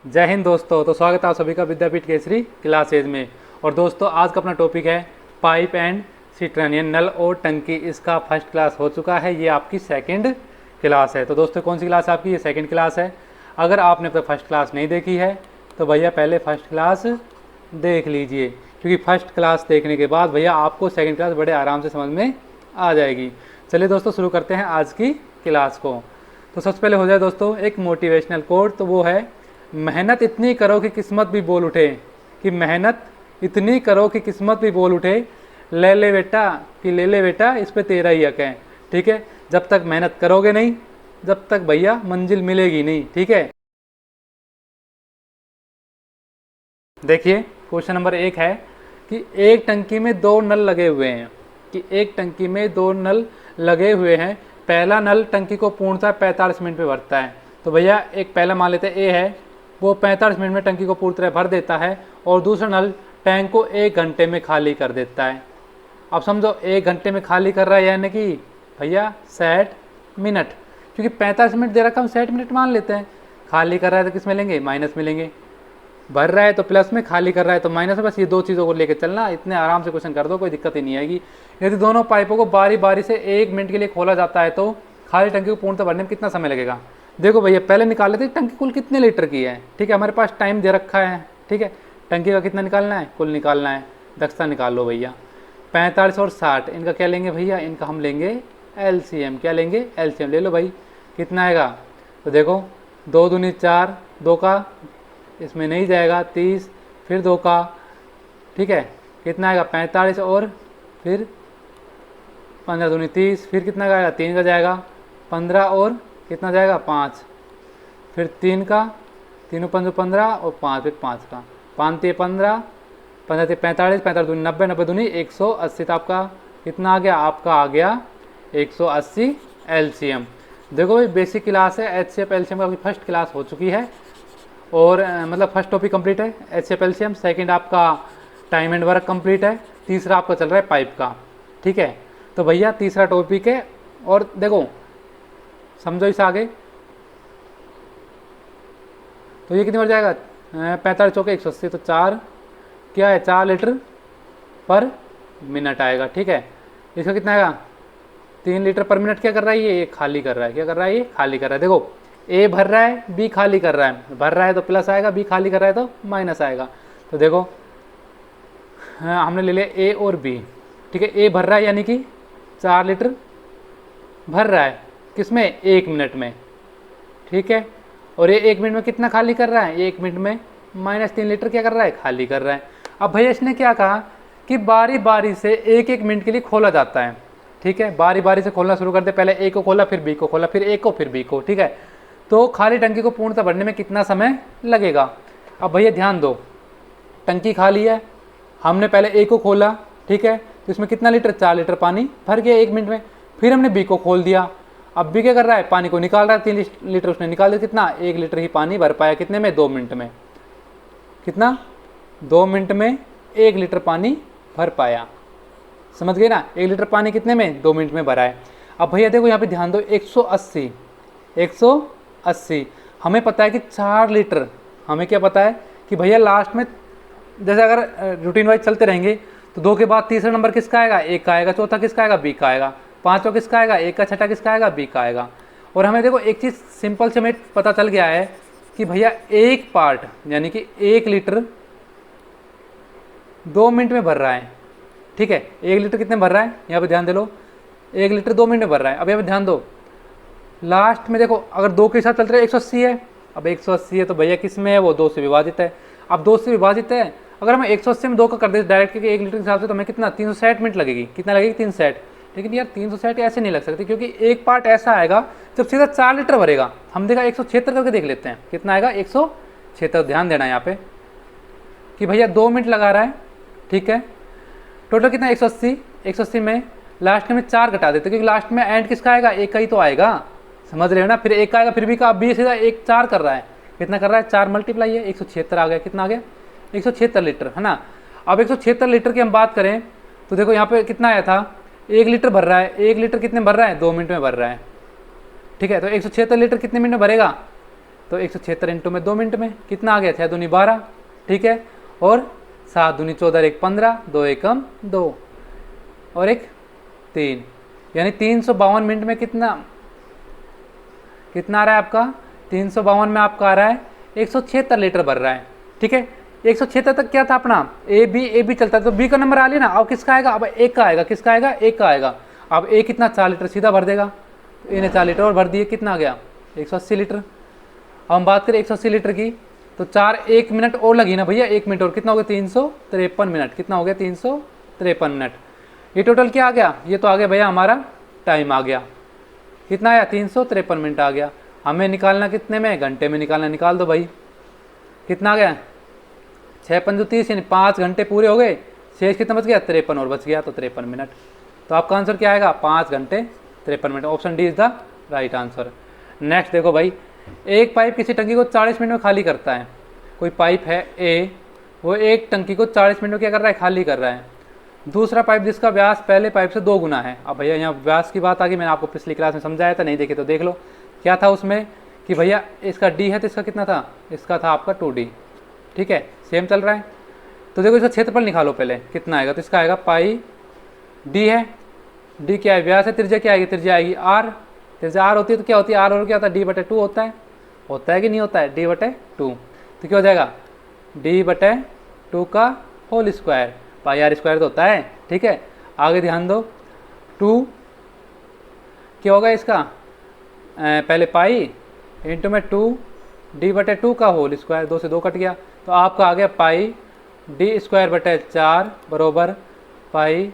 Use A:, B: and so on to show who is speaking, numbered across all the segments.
A: जय हिंद दोस्तों। तो स्वागत है आप सभी का विद्यापीठ केसरी क्लासेज में। और दोस्तों आज का अपना टॉपिक है पाइप एंड सिस्टर्न, यानी नल और टंकी। इसका फर्स्ट क्लास हो चुका है, ये आपकी सेकंड क्लास है। तो दोस्तों कौन सी क्लास है आपकी? ये सेकंड क्लास है। अगर आपने तो फर्स्ट क्लास नहीं देखी है तो भैया पहले फर्स्ट क्लास देख लीजिए, क्योंकि फर्स्ट क्लास देखने के बाद भैया आपको सेकेंड क्लास बड़े आराम से समझ में आ जाएगी। चलिए दोस्तों शुरू करते हैं आज की क्लास को। तो सबसे पहले हो जाए दोस्तों एक मोटिवेशनल कोट, तो वो है मेहनत इतनी करो कि किस्मत भी बोल उठे। कि मेहनत इतनी करो कि किस्मत भी बोल उठे, ले ले बेटा कि ले ले बेटा, इस पे तेरा ही हक है। ठीक है, जब तक मेहनत करोगे नहीं जब तक भैया मंजिल मिलेगी नहीं। ठीक है, देखिए क्वेश्चन नंबर 1 है कि एक टंकी में दो नल लगे हुए हैं। कि एक टंकी में दो नल लगे हुए हैं, पहला नल टंकी को पूर्णतः 45 मिनट में भरता है। तो भैया एक पहला मान लेते हैं ए है, वो 45 मिनट में टंकी को पूरी तरह भर देता है, और दूसरा नल टैंक को 1 घंटे में खाली कर देता है। अब समझो 1 घंटे में खाली कर रहा है, यानी कि भैया 60 मिनट, क्योंकि 45 मिनट दे रखा हम 60 मिनट मान लेते हैं। खाली कर रहा है तो किस में लेंगे? माइनस में लेंगे। भर रहा है तो प्लस में, खाली कर रहा है तो माइनस में। बस ये दो चीज़ों को लेकर चलना, इतने आराम से क्वेश्चन कर दो, कोई दिक्कत ही नहीं आएगी। यदि दोनों पाइपों को बारी बारी से 1 मिनट के लिए खोला जाता है तो खाली टंकी को पूर्णतः भरने में कितना समय लगेगा? देखो भैया पहले निकाल लेते हैं टंकी कुल कितने लीटर की है। ठीक है, हमारे पास टाइम दे रखा है। ठीक है, टंकी का कितना निकालना है? कुल निकालना है। दक्षता निकाल लो भैया। 45 और 60 इनका क्या लेंगे भैया? इनका हम लेंगे एलसीएम। क्या लेंगे? एलसीएम ले लो भाई। कितना आएगा? तो देखो 2 दूनी 4, 2 का इसमें नहीं जाएगा 30, फिर 2 का, ठीक है कितना आएगा? 45, और फिर 15 दूनी 30, फिर कितना का आएगा? 3 का जाएगा 15, और कितना जाएगा? 5, फिर 3 का, 3 5 15, और 5 फिर 5 का, 5 ते 15, 15 ते 45, 45 दूनी 90, 90 दूनी 180। तो आपका कितना आ गया? आपका आ गया 180 एलसीएम। देखो भाई बेसिक क्लास है, एचसीएफ एलसीएम का फर्स्ट क्लास हो चुकी है, और मतलब फर्स्ट टॉपिक कंप्लीट है एचसीएफ एलसीएम। सेकंड आपका टाइम एंड वर्क कंप्लीट है। तीसरा आपका चल रहा है पाइप का। ठीक है, तो भैया तीसरा टॉपिक है। और देखो समझो इसे आगे, तो ये कितनी बार जाएगा? 45 चौके 180, तो 4 क्या है? 4 लीटर पर मिनट आएगा। ठीक है, इसका कितना आएगा? 3 लीटर पर मिनट। क्या कर रहा है ये? खाली कर रहा है। क्या कर रहा है ये? खाली कर रहा है। देखो ए भर रहा है, बी खाली कर रहा है। भर रहा है तो प्लस आएगा, बी खाली कर रहा है तो माइनस आएगा। तो देखो हाँ, हमने ले लिया ए और बी। ठीक है, ए भर रहा है यानी कि 4 लीटर भर रहा है, किसमें? 1 मिनट में। ठीक है, और ये 1 मिनट में कितना खाली कर रहा है? 1 मिनट में -3 लीटर क्या कर रहा है? खाली कर रहा है। अब भैया इसने क्या कहा कि बारी बारी से 1-1 मिनट के लिए खोला जाता है। ठीक है, बारी बारी से खोलना शुरू कर दे। पहले ए को खोला, फिर बी को खोला, फिर ए को, फिर बी को। ठीक है, तो खाली टंकी को पूर्णतः भरने में कितना समय लगेगा? अब भैया ध्यान दो, टंकी खाली है, हमने पहले ए को खोला। ठीक है, तो इसमें कितना लीटर? 4 लीटर पानी भर गया 1 मिनट में। फिर हमने बी को खोल दिया। अब बी क्या कर रहा है? पानी को निकाल रहा है। 3 लीटर उसने निकाल दिया। कितना? 1 लीटर ही पानी भर पाया। कितने में? 2 मिनट में। कितना? 2 मिनट में 1 लीटर पानी भर पाया। समझ गए ना? 1 लीटर पानी कितने में? 2 मिनट में भरा है। अब भैया देखो यहाँ पे ध्यान दो, 180 हमें पता है कि 4 लीटर। हमें क्या पता है कि भैया लास्ट में जैसे अगर रूटीन वाइज चलते रहेंगे तो 2 के बाद तीसरा नंबर किसका आएगा? 1 का आएगा। चौथा किसका आएगा? बी का आएगा। पांचवा किसका आएगा? 1 का। छठा किसका आएगा? बी का आएगा। और हमें देखो एक चीज़ सिंपल से हमें पता चल गया है कि भैया एक पार्ट यानी कि 1 लीटर 2 मिनट में भर रहा है। ठीक है, 1 लीटर कितने भर रहा है? यहाँ पे ध्यान दे लो, 1 लीटर 2 मिनट में भर रहा है। अब यहाँ पे ध्यान दो, लास्ट में देखो अगर 2 के साथ चल रहे 180 है। अब 180 है तो भैया किस में है? वो 2 से विभाजित है। अब 2 से विभाजित है, अगर हम 180 में 2 का कर दे डायरेक्ट कि 1 लीटर के हिसाब से, तो हमें कितना? 360 मिनट लगेगी। कितना लगेगी? 360। लेकिन यार 360 ऐसे नहीं लग सकती, क्योंकि एक पार्ट ऐसा आएगा जब सीधा 4 लीटर भरेगा। हम देखा 176 करके देख लेते हैं कितना आएगा? 176। ध्यान देना यहाँ पे कि भैया 2 मिनट लगा रहा है। ठीक है, टोटल कितना? 180। 180 में लास्ट में 4 घटा देते, क्योंकि लास्ट में एंड किसका आएगा? 1 का ही तो आएगा। समझ रहे हो ना? फिर 1 का आएगा, फिर भी का। अब बी सीधा 1 4 कर रहा है। कितना कर रहा है? 4 मल्टीप्लाई है 176 आ गया। कितना आ गया? 176 लीटर, है ना? अब 176 लीटर की हम बात करें तो देखो यहाँ पे कितना आया था? 1 लीटर भर रहा है। 1 लीटर कितने भर रहा है? 2 मिनट में भर रहा है। ठीक है, तो 176 लीटर कितने मिनट में भरेगा? तो 176 इंटू में 2 मिनट में कितना आ गया, 6 दूनी 12, ठीक है। और 7 दूनी 14, 1 15, 2 एकम 2 और 1 3, यानी 352 मिनट में कितना आ रहा है आपका, 352 में आपका आ रहा है 176 लीटर भर रहा है, ठीक है। 176 तक क्या था अपना, ए बी चलता है, तो बी का नंबर आ लिया ना। अब किसका आएगा, अब एक का आएगा, किसका आएगा, एक का आएगा। अब ए कितना 4 लीटर सीधा भर देगा, ए ने 4 लीटर और भर दिए, कितना आ गया 180 लीटर। अब हम बात करें 180 लीटर की, तो 1 मिनट और लगी ना भैया, 1 मिनट और, कितना हो गया 353 मिनट, कितना हो गया 353 मिनट। ये टोटल क्या आ गया, ये तो आ गया भैया हमारा टाइम आ गया, कितना आया 353 मिनट आ गया। हमें निकालना कितने में, घंटे में निकालना, निकाल दो भाई, कितना आ गया 6 पंजू 30, यानी 5 घंटे पूरे हो गए। शेष कितना बच गया, 53 और बच गया, तो 53 मिनट। तो आपका आंसर क्या आएगा, 5 घंटे 53 minute. Option D is the right answer. Next देखो भाई, एक पाइप किसी टंकी को 40 मिनट में खाली करता है। कोई पाइप है ए, वो एक टंकी को 40 मिनट में क्या कर रहा है, खाली कर रहा है। दूसरा पाइप जिसका व्यास पहले पाइप से 2 गुना है। अब भैया यहाँ व्यास की बात आ गई, मैंने आपको पिछली क्लास में समझाया था, नहीं देखे तो देख लो। क्या था उसमें कि भैया इसका डी है तो इसका कितना था, इसका था आपका 2D, ठीक है, सेम चल रहा है। तो देखो इसका क्षेत्रफल निकालो पहले, कितना आएगा, तो इसका आएगा पाई डी है, डी क्या है व्यास है, त्रिज्या क्या आएगी, त्रिज्या आएगी आर, त्रिज्या आर होती है तो क्या होती है, आर और क्या होता है, D/2 होता है कि नहीं होता है, D/2। तो क्या हो जाएगा D/2 का whole square, pi r square तो होता है, ठीक है। आगे ध्यान दो, 2 क्या होगा इसका, पहले पाई इंटू में 2 D/2 का होल स्क्वायर, 2 से 2 कट गया, तो आपका आ गया पाई D²/4 बरोबर पाई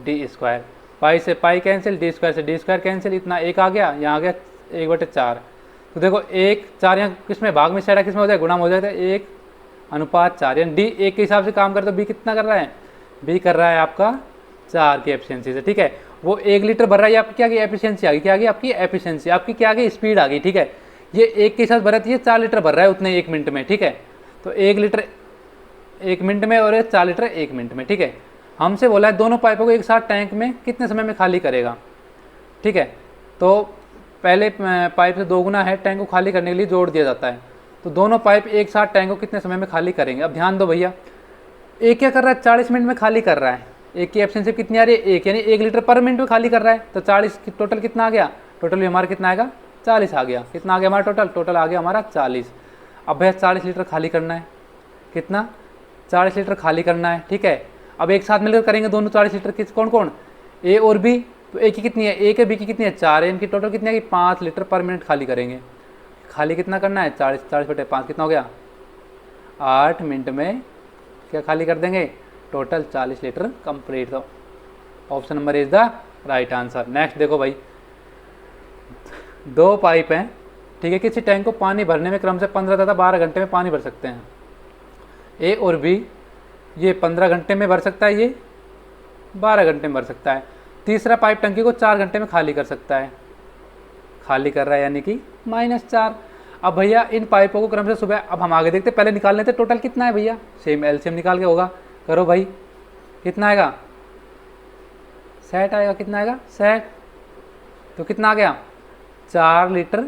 A: D²। पाई से पाई कैंसिल, D² से D² कैंसिल, इतना एक आ गया, यहाँ आ गया 1/4। तो देखो 1 4 यहाँ किसमें भाग में सेड़ा, किसमें हो जाए, गुणा में हो जाता है, 1:4, यानी डी 1 के हिसाब से काम करे तो बी कितना कर रहा है, बी कर रहा है आपका 4 की एफिशिएंसी से, ठीक है। वो 1 लीटर भर रहा है, आपकी क्या की एफिशिएंसी आ गई, क्या आ गई आपकी एफिशिएंसी, आपकी क्या आ गई स्पीड आ गई, ठीक है। ये 1 के साथ भरा, ये 4 लीटर भर रहा है उतने 1 मिनट में, ठीक है। तो 1 लीटर 1 मिनट में और 4 लीटर 1 मिनट में, ठीक है। हमसे बोला है दोनों पाइपों को एक साथ टैंक में कितने समय में खाली करेगा, ठीक है। तो पहले पाइप से 2 गुना है, टैंक को खाली करने के लिए जोड़ दिया जाता है। तो दोनों पाइप एक साथ टैंक को कितने समय में खाली करेंगे। अब ध्यान दो भैया, एक क्या कर रहा है 40 मिनट में खाली कर रहा है, एक की एफिशिएंसी कितनी आ रही है, 1, यानी 1 लीटर पर मिनट में खाली कर रहा है। तो 40 टोटल कितना आ गया, टोटल भी हमारा कितना आएगा 40 आ गया, कितना आ गया हमारा टोटल आ गया हमारा 40। अब भैया 40 लीटर खाली करना है, कितना 40 लीटर खाली करना है, ठीक है। अब एक साथ मिलकर करेंगे दोनों 40 लीटर, किस कौन कौन, ए और बी। तो ए की कितनी है, ए के बी की कितनी है 4 है, इनकी टोटल कितनी है 5 लीटर पर मिनट खाली करेंगे। खाली कितना करना है 40/5 कितना हो गया 8 मिनट में क्या खाली कर देंगे, टोटल 40 लीटर कंप्लीट। तो option number is the right answer. Next देखो भाई, 2 पाइप हैं, ठीक है, किसी टैंक को पानी भरने में क्रम से 15 तथा 12 घंटे में पानी भर सकते हैं। ए और बी ये 15 घंटे में भर सकता है, ये 12 घंटे में भर सकता है। तीसरा पाइप टंकी को 4 घंटे में खाली कर सकता है, खाली कर रहा है यानी कि -4। अब भैया इन पाइपों को क्रम से सुबह, अब हम आगे देखते, पहले निकाल लेते टोटल कितना है भैया, सेम एलसीएम निकाल के होगा, करो भाई, कितना आएगा सेट आएगा, कितना आएगा सेट, तो कितना आ गया 4 लीटर,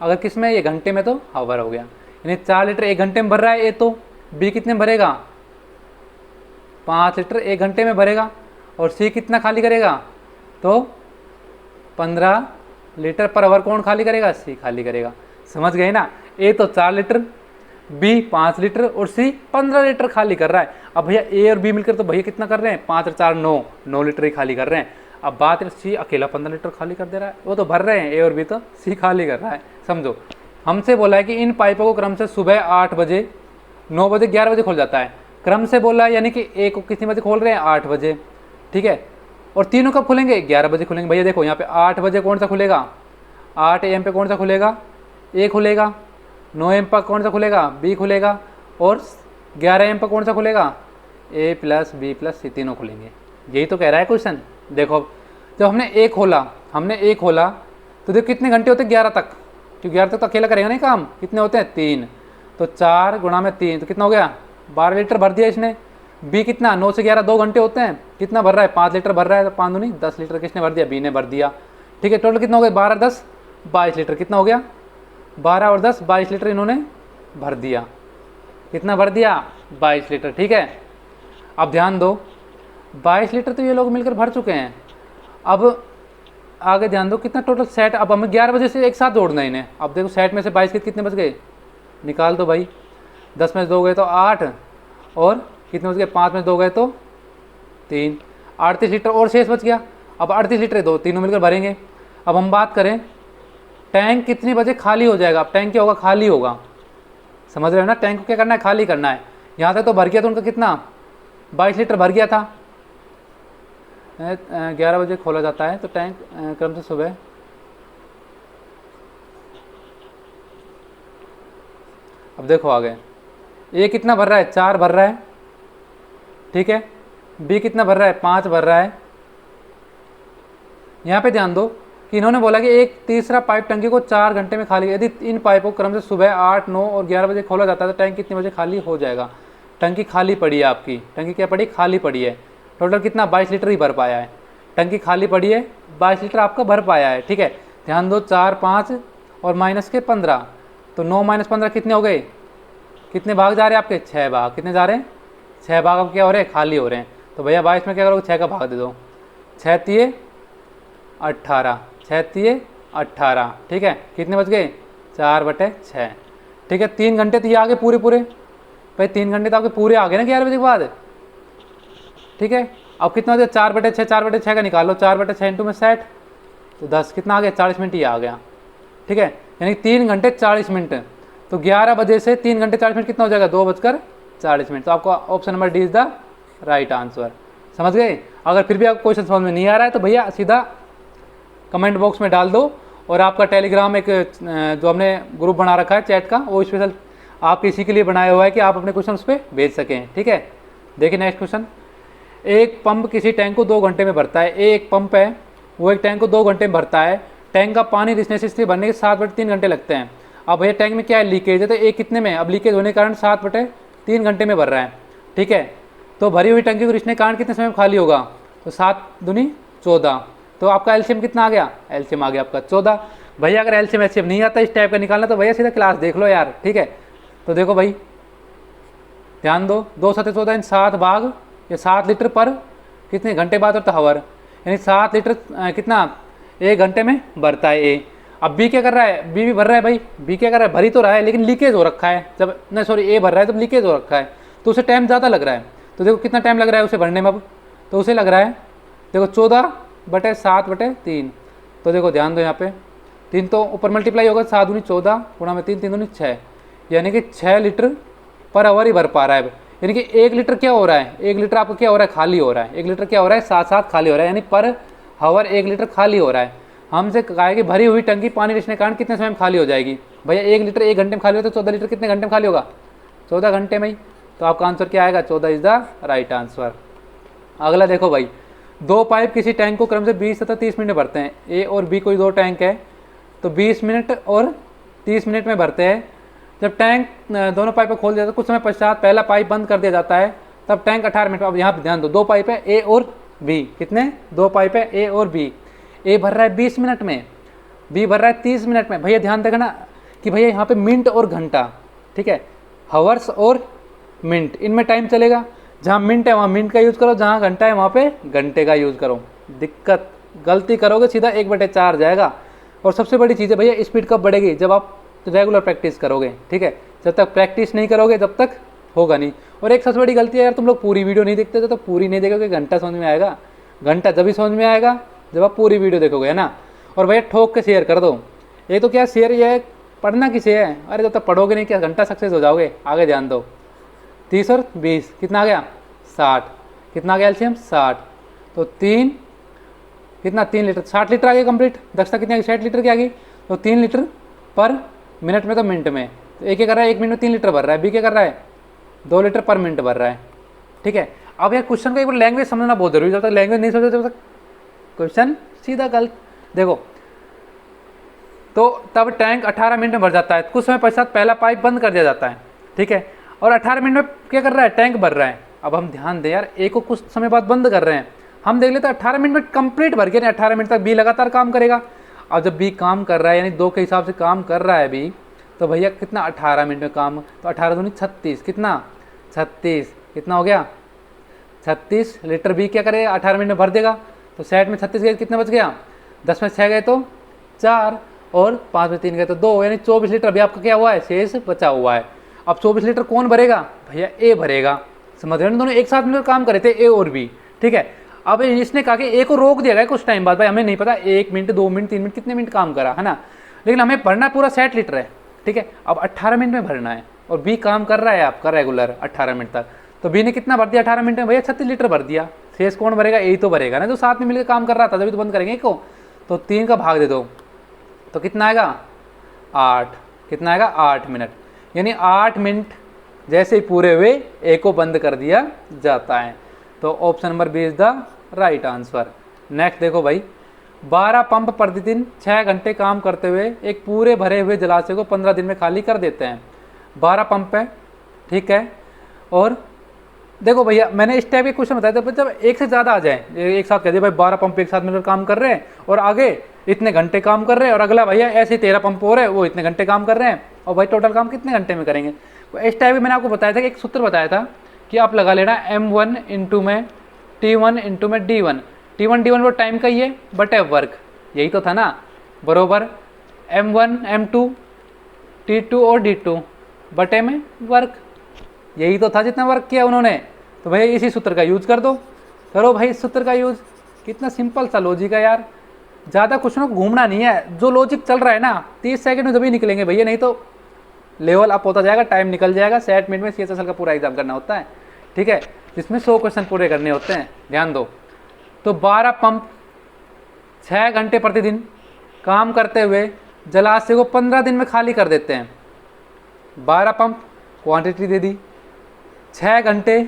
A: अगर किस में ये घंटे में तो हावर हो गया, यानी 4 लीटर 1 घंटे में भर रहा है ए, तो बी कितने में भरेगा 5 लीटर 1 घंटे में भरेगा, और सी कितना खाली करेगा, तो 15 लीटर पर आवर कौन खाली करेगा, सी खाली करेगा। समझ गए ना, ए तो 4 लीटर, बी 5 लीटर और सी 15 लीटर खाली कर रहा है। अब भैया ए और बी मिलकर तो भैया कितना कर रहे हैं 5 और 4 9 लीटर ही खाली कर रहे हैं। अब बात है सी अकेला 15 लीटर खाली कर दे रहा है, वो तो भर रहे हैं ए और बी, तो सी खाली कर रहा है। समझो, हमसे बोला है कि इन पाइपों को क्रम से सुबह 8 बजे 9 बजे 11 बजे खोल जाता है, क्रम से बोला है, यानी कि ए को कितनी बजे खोल रहे हैं 8 बजे, ठीक है। और तीनों कब खुलेंगे 11 बजे खुलेंगे। भैया देखो यहाँ पे 8 बजे कौन सा खुलेगा, 8 AM पे कौन सा खुलेगा, ए खुलेगा, 9 AM पर कौन सा खुलेगा, बी खुलेगा, और 11 AM पर कौन सा खुलेगा, ए प्लस बी प्लस सी, तीनों खुलेंगे। यही तो कह रहा है क्वेश्चन। देखो जब हमने ए खोला तो देखो कितने घंटे होते हैं 11 तक, क्योंकि 11 तक तो अकेला करेगा नहीं काम, कितने होते हैं 3, तो 4 गुणा में 3 तो कितना हो गया 12 लीटर भर दिया इसने। बी कितना 9 से 11 2 घंटे होते हैं, कितना भर रहा है 5 लीटर भर रहा है, तो 5 दूनी 10 लीटर किसने भर दिया, बी ने भर दिया, ठीक है। टोटल कितना हो गया 12 10 22 लीटर, कितना हो गया 12 और 10 22 लीटर इन्होंने भर दिया। कितना भर दिया? 22 लीटर। ठीक है, अब ध्यान दो, 22 लीटर तो ये लोग मिलकर भर चुके हैं। अब आगे ध्यान दो कितना टोटल सेट, अब हमें 11 बजे से एक साथ जोड़ना है इन्हें। अब देखो सेट में से 22 के कितने बच गए, निकाल दो भाई। 10 में से 2 गए तो 8, और कितने बच गए, 5 में से 2 गए तो 3, 38 लीटर और शेष बच गया। अब 38 लीटर दो तीनों मिलकर भरेंगे। अब हम बात करें टैंक कितने बजे खाली हो जाएगा। अब टैंक क्या होगा, खाली होगा। समझ रहे हो ना, टैंक को क्या करना है, खाली करना है। यहाँ तक तो भर गया, तो उनका कितना 22 लीटर भर गया था। 11 बजे खोला जाता है तो टैंक क्रम से सुबह, अब देखो आगे ए कितना भर रहा है, 4 भर रहा है। ठीक है, बी कितना भर रहा है, 5 भर रहा है। यहाँ पे ध्यान दो कि इन्होंने बोला कि एक तीसरा पाइप टंकी को 4 घंटे में खाली, यदि इन पाइपों को क्रम से सुबह 8, 9 और 11 बजे खोला जाता है तो टैंक कितने बजे खाली हो जाएगा। टंकी खाली पड़ी है आपकी, टंकी क्या पड़ी, खाली पड़ी है। टोटल कितना 22 लीटर ही भर पाया है। टंकी खाली पड़ी है, 22 लीटर आपका भर पाया है। ठीक है, ध्यान दो, 4, 5 और माइनस के 15, तो 9 माइनस 15 कितने हो गए, कितने भाग जा रहे हैं आपके, 6 भाग। कितने जा रहे हैं, 6 भाग। अब क्या हो रहे हैं, खाली हो रहे हैं। तो भैया 22 में क्या करोगे, 6 का भाग दे दो, 6 तिये 18, 6 तिये 18। ठीक है, कितने बच गए, 4/6। ठीक है, 3 घंटे तो ये आगे पूरे भाई, 3 घंटे तो आपके पूरे आ गए ना 11 बजे के बाद। ठीक है, अब कितना हो गया, 4/6, 4/6 का निकालो, 4/6 इंटू में 60 तो 10, कितना आ गया, 40 मिनट ही आ गया। ठीक है, यानी 3 घंटे 40 मिनट। तो 11 बजे से 3 घंटे 40 मिनट कितना हो जाएगा, 2:40। तो आपका option number D is the right answer. समझ गए। अगर फिर भी आपको क्वेश्चन समझ में नहीं आ रहा है तो भैया सीधा कमेंट बॉक्स में डाल दो, और आपका टेलीग्राम एक जो हमने ग्रुप बना रखा है चैट का, वो स्पेशल आप इसी के लिए बनाया हुआ है कि आप अपने क्वेश्चन उस पर भेज सकें। ठीक है, देखिए नेक्स्ट क्वेश्चन। एक पंप किसी टैंक को 2 घंटे में भरता है। एक पंप है, वो एक टैंक को 2 घंटे में भरता है। टैंक का पानी रिसनेस से भरने के 7/3 घंटे लगते हैं। अब भैया टैंक में क्या है, लीकेज है, तो एक कितने में, अब लीकेज होने के कारण 7/3 घंटे में भर रहा है। ठीक है, तो भरी हुई टंकी को रिसने के कारण कितने समय में खाली होगा, तो 7 दूनी 14। तो आपका एलसीएम कितना आ गया, एलसीएम आ गया आपका 14। भैया अगर एलसीएम नहीं आता इस टाइप का निकालना तो भैया सीधा क्लास देख लो यार। ठीक है, तो देखो भाई ध्यान दो, 2 7 14 इन 7 भाग, ये 7 लीटर पर कितने घंटे बाद होता है, हावर, यानी 7 लीटर कितना 1 घंटे में भरता है ए। अब बी क्या कर रहा है, बी भी भर रहा है भाई, बी क्या कर रहा है, भरी तो रहा है लेकिन लीकेज हो रखा है। जब नहीं सॉरी ए भर रहा है तब लीकेज हो रखा है, तो उसे टाइम ज़्यादा लग रहा है। तो देखो कितना टाइम लग रहा है उसे भरने में। अब तो उसे लग रहा है देखो 14/7/3। तो देखो ध्यान दो यहाँ पे 3 तो ऊपर मल्टीप्लाई होगा, 7 दूनी 14 गुणा में 3, 3 दूनी 6, यानी कि 6 लीटर पर आवर ही भर पा रहा है। यानी कि 1 लीटर क्या हो रहा है, 1 लीटर आपका क्या हो रहा है, खाली हो रहा है। 1 लीटर क्या हो रहा है, 7 खाली हो रहा है, यानी पर हावर 1 लीटर खाली हो रहा है। हमसे कहा है कि भरी हुई टंकी पानी रिसने के कारण कितने समय में खाली हो जाएगी। भैया 1 लीटर 1 घंटे में खाली होता है, 14 लीटर कितने घंटे में खाली होगा, 14 घंटे में ही। तो आपका आंसर क्या आएगा, 14 इज द राइट आंसर। अगला देखो भाई, 2 पाइप किसी टैंक को क्रम से 20 तथा 30 मिनट में भरते हैं। ए और बी कोई 2 टैंक है, तो 20 मिनट और 30 मिनट में भरते हैं। जब टैंक दोनों पाइप खोल दिया तो कुछ समय पश्चात पहला पाइप बंद कर दिया जाता है, तब टैंक 18 मिनट। अब यहाँ पे ध्यान दो, 2 पाइप है ए और बी, कितने 2 पाइप है ए और बी। ए भर रहा है 20 मिनट में, बी भर रहा है 30 मिनट में। भैया ध्यान देखना कि भैया यहाँ पे मिनट और घंटा, ठीक है, हावर्स और मिनट, इनमें टाइम चलेगा। जहाँ मिनट है वहाँ मिनट का यूज़ करो, जहाँ घंटा है वहाँ पे घंटे का यूज़ करो। दिक्कत गलती करोगे सीधा 1/4 जाएगा। और सबसे बड़ी चीज़ है भैया, स्पीड कब बढ़ेगी, जब आप रेगुलर प्रैक्टिस करोगे। ठीक है, जब तक प्रैक्टिस नहीं करोगे तब तक होगा नहीं। और एक सबसे बड़ी गलती है यार, तुम लोग पूरी वीडियो नहीं देखते तो पूरी नहीं देखोगे, घंटा समझ में आएगा। घंटा जब भी समझ में आएगा जब आप पूरी वीडियो देखोगे, है ना। और भैया ठोक के शेयर कर दो। ये तो क्या शेयर, ये है पढ़ना किसे है, अरे जब तक पढ़ोगे नहीं क्या घंटा सक्सेस हो जाओगे। आगे ध्यान दो, 30 और 20 कितना आ गया, 60। कितना आ गया एलसीएम, 60। तो 3 कितना, 3 लीटर, 60 लीटर आ गया कंप्लीट। दक्षता कितनी आ गई, 60 लीटर की आ गई। तो 3 लीटर पर मिनट में, तो मिनट में। तो एक क्या कर रहा है, 1 मिनट में 3 लीटर भर रहा है। बी क्या कर रहा है, 2 लीटर पर मिनट भर रहा है। ठीक है, अब यार क्वेश्चन का एक बार लैंग्वेज समझना बहुत जरूरी है। जब तक लैंग्वेज नहीं समझे तब तक क्वेश्चन सीधा गलत। देखो, तो तब टैंक 18 मिनट में भर जाता है। कुछ समय पश्चात पहला पाइप बंद कर दिया जाता है। ठीक है, और 18 मिनट में क्या कर रहा है, टैंक भर रहा है। अब हम ध्यान दें यार, ए को कुछ समय बाद बंद कर रहे हैं, हम देख लेते हैं 18 मिनट में कंप्लीट भर गया। 18 मिनट तक बी लगातार काम करेगा। अब जब बी काम कर रहा है, यानी 2 के हिसाब से काम कर रहा है बी, तो भैया कितना 18 मिनट में काम, तो 18 दूनी 36, कितना 36, कितना हो गया 36 लीटर बी क्या करेगा 18 मिनट में भर देगा। तो सेट में 36 गए, कितना बच गया 10 में 6 गए तो 4 और 5 में 3 गए तो 2, यानी 24 लीटर भी आपका क्या हुआ है शेष बचा हुआ है। अब 24 लीटर कौन भरेगा भैया ए भरेगा। समझ रहे हो, दोनों एक साथ मिलकर काम करे थे ए और बी, ठीक है। अब इसने कहा कि ए को रोक दिया गया कुछ टाइम बाद, भाई हमें नहीं पता 1 मिनट 2 मिनट 3 मिनट कितने मिनट काम करा है ना, लेकिन हमें भरना पूरा 60 लीटर है, ठीक है। अब 18 मिनट में भरना है और बी काम कर रहा है आपका रेगुलर 18 मिनट तक, तो बी ने कितना भर दिया 18 मिनट में भैया 36 लीटर भर दिया। शेष कौन भरेगा ए तो भरेगा ना, जो साथ में मिलकर काम कर रहा था, तभी तो बंद करेंगे को। तो 3 का भाग दे दो तो कितना आएगा 8, कितना आएगा 8 मिनट, यानी 8 मिनट जैसे ही पूरे हुए ए को बंद कर दिया जाता है। तो option number b is the right answer. Next देखो भाई, 12 पंप प्रतिदिन 6 घंटे काम करते हुए एक पूरे भरे हुए जलाशय को 15 दिन में खाली कर देते हैं। 12 पंप है, ठीक है। और देखो भैया मैंने इस टाइप के क्वेश्चन बताया था, जब एक से ज़्यादा आ जाए, एक साथ कह दिए भाई 12 पंप एक साथ मिलकर काम कर रहे हैं और आगे इतने घंटे काम कर रहे हैं, और अगला भैया ऐसे 13 पंप हो रहे हैं वो इतने घंटे काम कर रहे हैं, और भाई टोटल काम कितने घंटे में करेंगे। तो इस टाइप में मैंने आपको बताया था कि एक सूत्र बताया था कि आप लगा लेना M1 इंटू में T1 इंटू में D1, T1 D1 वो टाइम का ही है बट है वर्क, यही तो था ना, बरोबर M1 M2 T2 और D2 बटे में वर्क, यही तो था जितना वर्क किया उन्होंने। तो भाई इसी सूत्र का यूज कर दो, करो भाई इस सूत्र का यूज। कितना सिंपल सा लॉजिक है यार, ज़्यादा क्वेश्चनों को घूमना नहीं है, जो लॉजिक चल रहा है ना 30 सेकंड में तभी निकलेंगे भैया, नहीं तो लेवल अप होता जाएगा, टाइम निकल जाएगा। 60 मिनट में CHSL का पूरा एग्जाम करना होता है, ठीक है, जिसमें 100 क्वेश्चन पूरे करने होते हैं, ध्यान दो। तो 12 पंप 6 घंटे प्रतिदिन काम करते हुए जलाशय को 15 दिन में खाली कर देते हैं। 12 पंप क्वांटिटी दे दी, 6 घंटे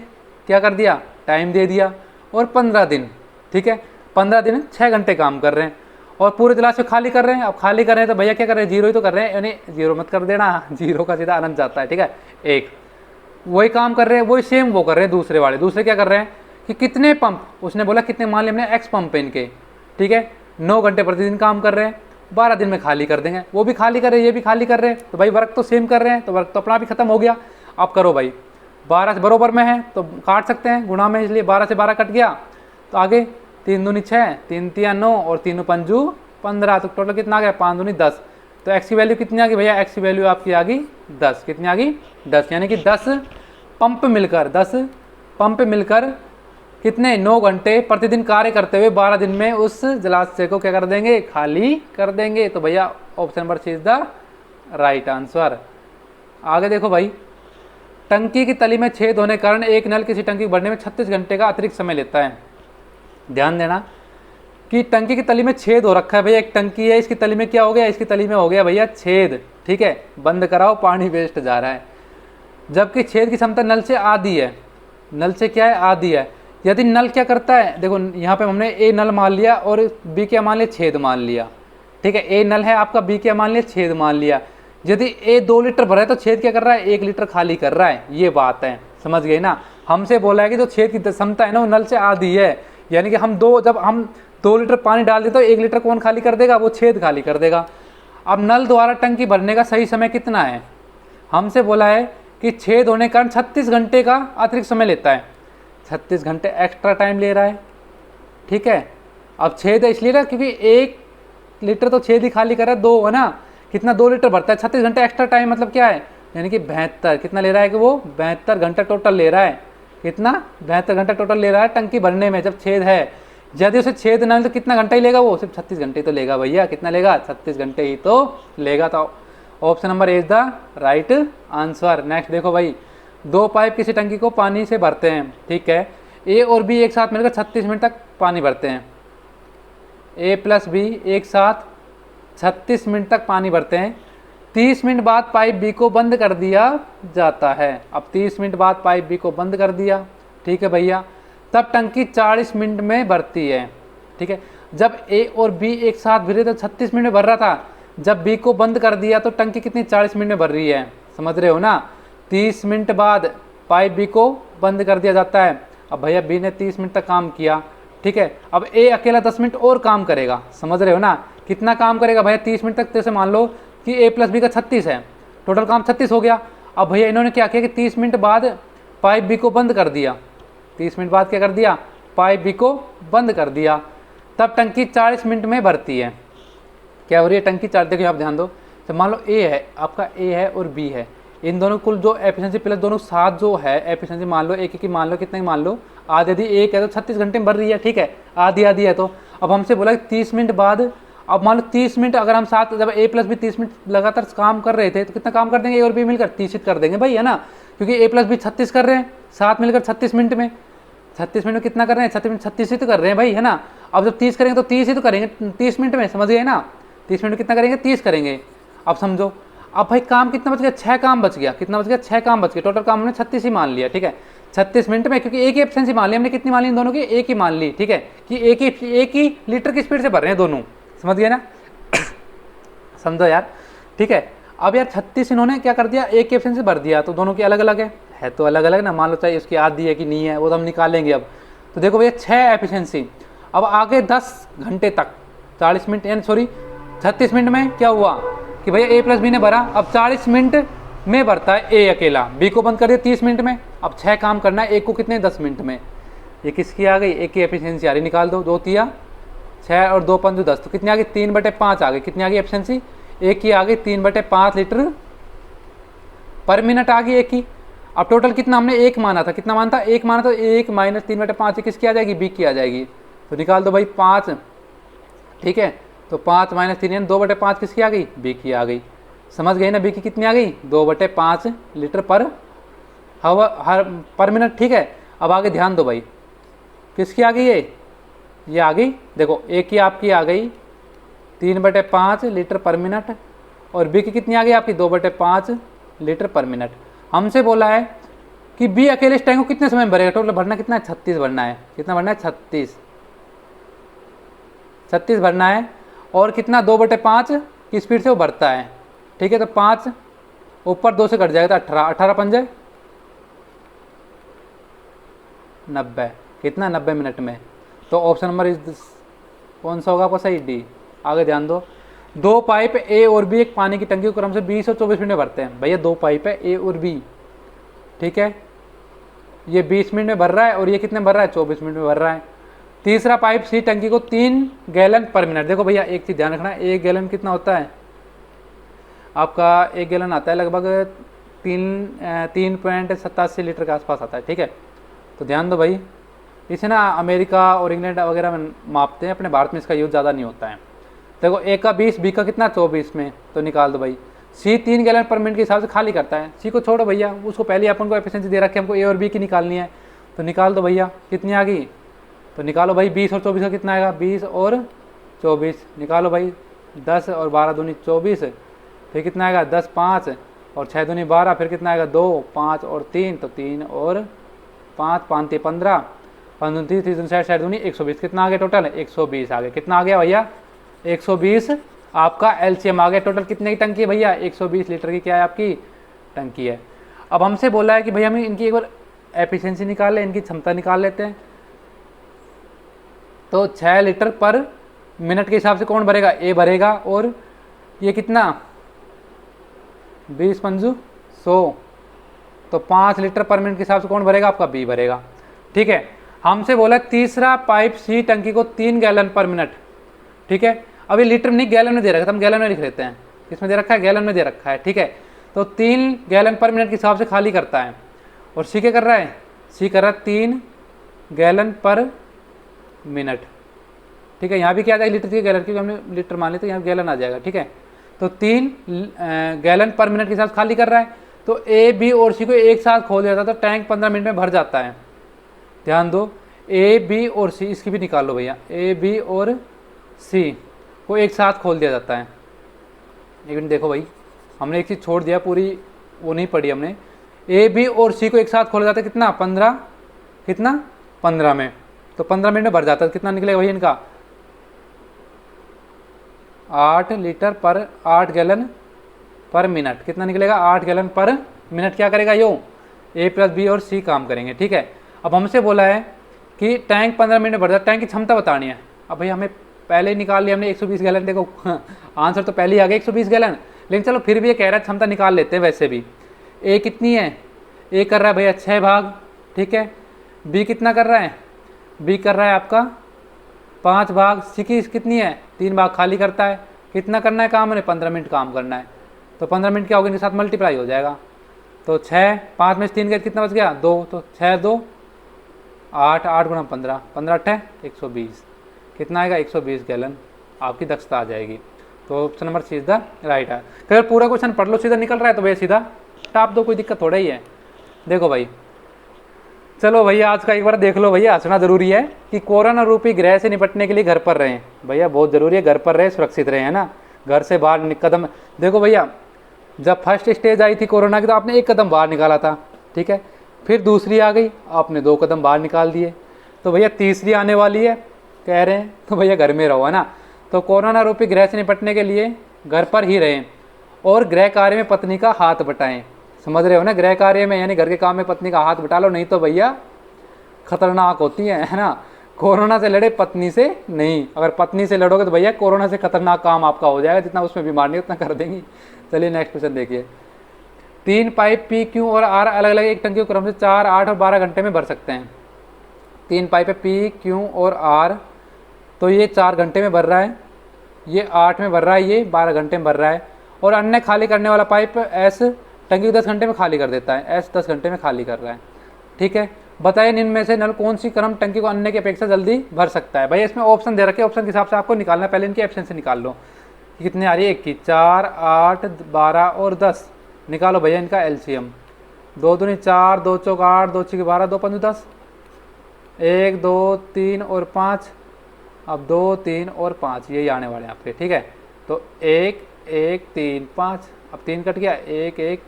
A: क्या कर दिया टाइम दे दिया, और 15 दिन, ठीक है 15 दिन 6 घंटे काम कर रहे हैं और पूरे जलाशय खाली कर रहे हैं। अब खाली कर रहे हैं तो भैया क्या कर रहे हैं, जीरो ही तो कर रहे हैं, यानी जीरो मत कर देना, जीरो का सीधा अनंत जाता है, ठीक है। एक वही काम कर रहे हैं, वही सेम वो कर रहे हैं दूसरे वाले। दूसरे क्या कर रहे हैं कि कितने पंप, उसने बोला कितने मान लिया हमने X पंप है इनके, ठीक है 9 घंटे प्रतिदिन काम कर रहे हैं, 12 दिन में खाली कर देंगे। वो भी खाली कर रहे हैं, ये भी खाली कर रहे हैं, तो भाई वर्क तो सेम कर रहे हैं, तो वर्क तो अपना भी खत्म हो गया। अब करो भाई 12 से बरोबर में है तो काट सकते हैं, गुणा में, इसलिए 12 से 12 कट गया, तो आगे 3 दूनी 6, 3 तिया 9 और 3 पंजू 15, तो टोटल कितना आ गया 5 दूनी 10। तो X की वैल्यू कितनी आ गई भैया, X की वैल्यू आपकी आ गई 10, कितनी आ गई 10, यानी कि 10 पंप मिलकर कितने 9 घंटे प्रतिदिन कार्य करते हुए 12 दिन में उस जलाशय को क्या कर देंगे, खाली कर देंगे। तो भैया option number c is the right answer. आगे देखो भाई, टंकी की तली में छेद होने के कारण एक नल किसी टंकी को भरने में 36 घंटे का अतिरिक्त समय लेता है। ध्यान देना कि टंकी की तली में छेद हो रखा है भैया, एक टंकी है, इसकी तली में क्या हो गया, इसकी तली में हो गया भैया छेद, ठीक है, बंद कराओ पानी वेस्ट जा रहा है, जबकि छेद की क्षमता नल से आधी है, नल से क्या है आधी है। यदि नल क्या करता है, देखो यहाँ पे हमने ए नल मान लिया और बी क्या मान लिया, छेद मान लिया, ठीक है, ए नल है आपका, बी क्या मान लिया, छेद मान लिया। यदि ए 2 लीटर भरा है तो छेद क्या कर रहा है, 1 लीटर खाली कर रहा है, ये बात है, समझ गए ना। हमसे बोला है कि जो छेद की क्षमता है ना वो नल से आधी है, यानी कि जब हम 2 लीटर पानी डाल देते तो 1 लीटर कौन खाली कर देगा, वो छेद खाली कर देगा। अब नल द्वारा टंकी भरने का सही समय कितना है, हमसे बोला है कि छेद होने के कारण 36 घंटे का अतिरिक्त समय लेता है, 36 घंटे एक्स्ट्रा टाइम ले रहा है, ठीक है। अब छेद है इसलिए ना क्योंकि 1 लीटर तो छेद ही खाली कर रहा है, 2 है ना, कितना 2 लीटर भरता है, 36 घंटे एक्स्ट्रा टाइम मतलब क्या है, यानी कि 72, कितना ले रहा है कि वो 72 घंटा टोटल ले रहा है, कितना 72 घंटा टोटल ले रहा है टंकी भरने में जब छेद है। यदि उसे छेद ना तो कितना घंटा ही लेगा, वो सिर्फ 36 घंटे तो लेगा भैया, कितना लेगा 36 घंटे ही तो लेगा। तो option number is the right answer. Next देखो भाई, 2 पाइप किसी टंकी को पानी से भरते हैं, ठीक है, ए और बी एक साथ मिलकर 36 मिनट तक पानी भरते हैं, ए प्लस बी एक साथ 36 मिनट तक पानी भरते हैं। 30 मिनट बाद पाइप बी को बंद कर दिया जाता है। अब 30 मिनट बाद पाइप बी को बंद कर दिया, ठीक है भैया, तब टंकी 40 मिनट में भरती है, ठीक है। जब ए और बी एक साथ भरे तो 36 मिनट में भर रहा था, जब बी को बंद कर दिया तो टंकी कितनी 40 मिनट में भर रही है, समझ रहे हो ना। 30 मिनट बाद पाइप बी को बंद कर दिया जाता है। अब भैया बी ने 30 मिनट तक काम किया, ठीक है, अब ए अकेला 10 मिनट और काम करेगा, समझ रहे हो ना। कितना काम करेगा भैया 30 मिनट तक, जैसे मान लो कि ए प्लस बी का 36 है, टोटल काम 36 हो गया। अब भैया इन्होंने क्या किया कि 30 मिनट बाद पाइप बी को बंद कर दिया। 30 मिनट बाद क्या कर दिया, पाइप बी को बंद कर दिया। तब टंकी 40 मिनट में भरती है। क्या हो रही है, टंकी 40, देखिए आप ध्यान दो, तो मान लो ए है आपका, ए है और बी है, इन दोनों कुल जो एफिशिएंसी प्लस दोनों साथ जो है एफिशिएंसी, मान लो एक की मान लो कितने की मान लो आधी, यदि एक है तो 36 घंटे में भर रही है, ठीक है, आधी आधी है। तो अब हमसे बोला 30 मिनट बाद, अब मान लो 30 मिनट अगर हम साथ, जब ए प्लस बी 30 मिनट लगातार काम कर रहे थे तो कितना काम कर देंगे, ए और बी मिलकर 30 कर देंगे भाई, है ना, क्योंकि ए प्लस बी 36 कर रहे हैं, साथ मिलकर 36 मिनट में, 36 मिनट में कितना कर रहे हैं, 36 मिनट 36 ही तो कर रहे हैं भाई, है ना। अब जब 30 करेंगे तो 30 ही तो करेंगे 30 मिनट में, समझ गए ना, 30 मिनट में कितना करेंगे, 30 करेंगे। अब समझो, अब भाई काम कितना बच गया, 6 काम बच गया, कितना बच गया, 6 काम बच गए, टोटल काम हमने 36 ही मान लिया, ठीक है, 36 मिनट में, क्योंकि एक ही एफिशिएंसी मान ली हमने, कितनी मान ली इन दोनों की, एक ही मान ली, ठीक है, कि एक ही लीटर की स्पीड से भर रहे हैं दोनों, समझ गए ना समझो यार, ठीक है। अब यार 36 इन्होंने क्या कर दिया, एक एफिशिएंसी भर दिया, तो दोनों की अलग अलग है तो अलग अलग ना, मान लो चाहे उसकी आधी है कि नहीं है, वो तो हम निकालेंगे अब। तो देखो भैया 6 एफिशिएंसी, अब आगे 10 घंटे तक 40 मिनट यानी सॉरी 36 मिनट में क्या हुआ कि भैया ए प्लस बी ने भरा, अब 40 मिनट में भरता है ए अकेला, बी को बंद कर दिया 30 मिनट में। अब 6 काम करना है, एक को कितने 10 मिनट में, ये किसकी आ गई, एक की एफिशिएंसी आ रही, निकाल दो, 2 तिया 6 और 2 पंजू 10, तो कितनी आ गई 3/5 आ गई, कितनी आ गई एफिशिएंसी, एक की आ गई 3/5 लीटर पर मिनट आ गई एक की। अब टोटल कितना हमने एक माना था, कितना माना था, एक माना, तो 1 माइनस 3/5 किसकी आ जाएगी, बी की आ जाएगी, तो निकाल दो भाई 5, ठीक है, तो 5 माइनस 3 यानी 2/5 किसकी आ गई, बी की आ गई, समझ गए ना, बी की कितनी आ गई 2/5 लीटर पर हर पर मिनट, ठीक है। अब आगे ध्यान दो भाई, किसकी आ गई ये आ गई, देखो एक की आपकी आ गई 3/5 लीटर पर मिनट, और बी की कितनी आ गई आपकी 2/5 लीटर पर मिनट। हमसे बोला है कि बी अकेले इस टैंक को कितने समय में भरेगा, टोटल भरना कितना है 36 भरना है, कितना भरना है 36 भरना है, और कितना 2/5 की स्पीड से वो भरता है, ठीक है, तो 5 ऊपर 2 से कट जाएगा तो 18, 18 पंजे 90, कितना 90 मिनट में, तो ऑप्शन नंबर इज कौन सा होगा आपका सही, डी। आगे ध्यान दो, 2 पाइप ए और बी एक पानी की टंकी को क्रम से 20 और 24 मिनट में भरते हैं, भैया 2 पाइप है ए और बी, ठीक है, ये 20 मिनट में भर रहा है और ये कितने भर रहा है 24 मिनट में भर रहा है। तीसरा पाइप सी टंकी को 3 गैलन पर मिनट, देखो भैया एक चीज़ ध्यान रखना, 1 गैलन कितना होता है आपका, 1 गैलन आता है लगभग 3.87 लीटर के आसपास आता है, ठीक है, तो ध्यान दो भाई, इसे ना अमेरिका और इंग्लैंड वगैरह में मापते हैं, अपने भारत में इसका यूज़ ज़्यादा नहीं होता है। देखो ए का 20, बी का कितना 24 में, तो निकाल दो भाई, सी 3 गैलन पर मिनट के हिसाब से खाली करता है, सी को छोड़ो भैया, उसको पहले अपन को एफिशिएंसी दे रखी है, हमको ए और बी की निकालनी है, तो निकाल दो भैया, कितनी आ गई, तो निकालो भाई 20 और 24 का कितना आएगा, 20 और 24 निकालो भाई, 10 और 12 दूनी 24, फिर कितना आएगा 10 5 और 6 दूनी 12, फिर कितना आएगा 2 5 और 3, तो 3 और 5 5 3 15, 5 दूनी 30 30 60 60 दूनी 120, कितना आ गया टोटल 120 आ गया, कितना आ गया भैया 120 आपका एलसीएम आ गया। टोटल कितने की टंकी है भैया 120 लीटर की क्या है आपकी टंकी है। अब हमसे बोला है कि भैया हमें इनकी एक बार एफिशिएंसी निकाल लें, इनकी क्षमता निकाल लेते हैं, तो 6 लीटर पर मिनट के हिसाब से कौन भरेगा, ए भरेगा, और ये कितना 20 पंजू 100, तो 5 लीटर पर मिनट के हिसाब से कौन भरेगा, आपका बी भरेगा, ठीक है। हमसे बोला तीसरा पाइप सी टंकी को 3 गैलन पर मिनट, ठीक है, अभी लीटर में नहीं गैलन में दे रखा है, हम गैलन में लिख लेते हैं, किसमें दे रखा है, गैलन में दे रखा है, ठीक है, तो 3 गैलन पर मिनट के हिसाब से खाली करता है। और सी क्या कर रहा है, सी कर रहा है 3 गैलन पर मिनट, ठीक है, यहाँ भी क्या आ जाएगा लीटर की गैलन, क्योंकि हमने लीटर मान लिया तो यहाँ गैलन आ जाएगा, ठीक है, तो 3 गैलन पर मिनट के हिसाब से खाली कर रहा है, तो ए बी और सी को एक साथ खोल देता है तो टैंक 15 मिनट में भर जाता है। ध्यान दो, ए बी और सी, इसकी भी निकाल लो भैया, ए बी और सी को एक साथ खोल दिया जाता है। एक मिनट देखो भाई, हमने एक चीज़ छोड़ दिया, पूरी वो नहीं पढ़ी हमने, ए बी और सी को एक साथ खोला जाता है, कितना 15, कितना 15 में, तो 15 मिनट में भर जाता है, कितना निकलेगा भाई इनका 8 लीटर पर 8 गैलन पर मिनट, कितना निकलेगा 8 गैलन पर मिनट, क्या करेगा यो ए प्लस बी और सी काम करेंगे, ठीक है। अब हमसे बोला है कि टैंक 15 मिनट में भर जाता है, टैंक की क्षमता बतानी है। अब भाई हमें पहले ही निकाल लिया हमने 120 गैलन, देखो आंसर तो पहले ही आ गया 120 गैलन, लेकिन चलो फिर भी ये कह रहा है क्षमता निकाल लेते हैं वैसे भी। ए कितनी है, ए कर रहा है भैया 6 भाग, ठीक है। बी कितना कर रहा है, बी कर रहा है आपका 5 भाग। सी की कितनी है, 3 भाग खाली करता है। कितना करना है काम, उन्हें 15 मिनट काम करना है। तो 15 मिनट क्या होगा, इनके साथ मल्टीप्लाई हो जाएगा। तो 6, 5 में से 3 गए, कितना बच गया 2, तो 6 2 8, 8 गुणा 15, 15 8 120, कितना आएगा 120 गैलन आपकी दक्षता आ जाएगी। तो option number c is the right है। अगर पूरा क्वेश्चन पढ़ लो सीधा निकल रहा है तो भैया सीधा टाप दो, कोई दिक्कत थोड़ा ही है। देखो भाई, चलो भैया आज का एक बार देख लो भैया, हंसना जरूरी है कि कोरोना रूपी ग्रह से निपटने के लिए घर पर रहें। भैया बहुत जरूरी है, घर पर रहे, सुरक्षित रहे, है ना। घर से बाहर कदम, देखो भैया जब फर्स्ट स्टेज आई थी कोरोना की तो आपने 1 कदम बाहर निकाला था, ठीक है। फिर दूसरी आ गई, आपने 2 कदम बाहर निकाल दिए। तो भैया तीसरी आने वाली है कह रहे हैं, तो भैया घर में रहो, है ना। तो कोरोना रूपी ग्रह से निपटने के लिए घर पर ही रहें और गृह कार्य में पत्नी का हाथ बटाएं। समझ रहे हो ना, गृह कार्य में यानी घर के काम में पत्नी का हाथ बटा लो, नहीं तो भैया खतरनाक होती है ना। कोरोना से लड़े पत्नी से नहीं, अगर पत्नी से लड़ोगे तो भैया कोरोना से खतरनाक काम आपका हो जाएगा, जितना उसमें बीमार नहीं उतना कर देंगी। चलिए नेक्स्ट क्वेश्चन देखिए। 3 पाइप पी क्यू और आर अलग अलग एक टंकी को क्रम से 4, 8 और 12 घंटे में भर सकते हैं। 3 पाइप है पी क्यू और आर, तो ये 4 घंटे में भर रहा है, ये 8 में भर रहा है, ये 12 घंटे में भर रहा है। और अन्य खाली करने वाला पाइप एस टंकी को 10 घंटे में खाली कर देता है, एस 10 घंटे में खाली कर रहा है, ठीक है। बताइए निम्न में से नल कौन सी क्रम टंकी को अन्य की अपेक्षा जल्दी भर सकता है। भाई इसमें ऑप्शन दे रखे, ऑप्शन के हिसाब से आपको निकालना है, पहले इनकी एब्सेंस से निकाल लो। कितने आ रही है, 21, 4, 8, 12 और 10, निकालो भैया इनका एलसीएम। 2 दूनी 4, 2 चौक 8, 2 छीके 12, 2 पंजे 10, 1 2 3 और 5, अब 2 3 और 5 यही आने वाले हैं आपके, ठीक है। तो 1 1 3 5, अब 3 कट गया, 1 1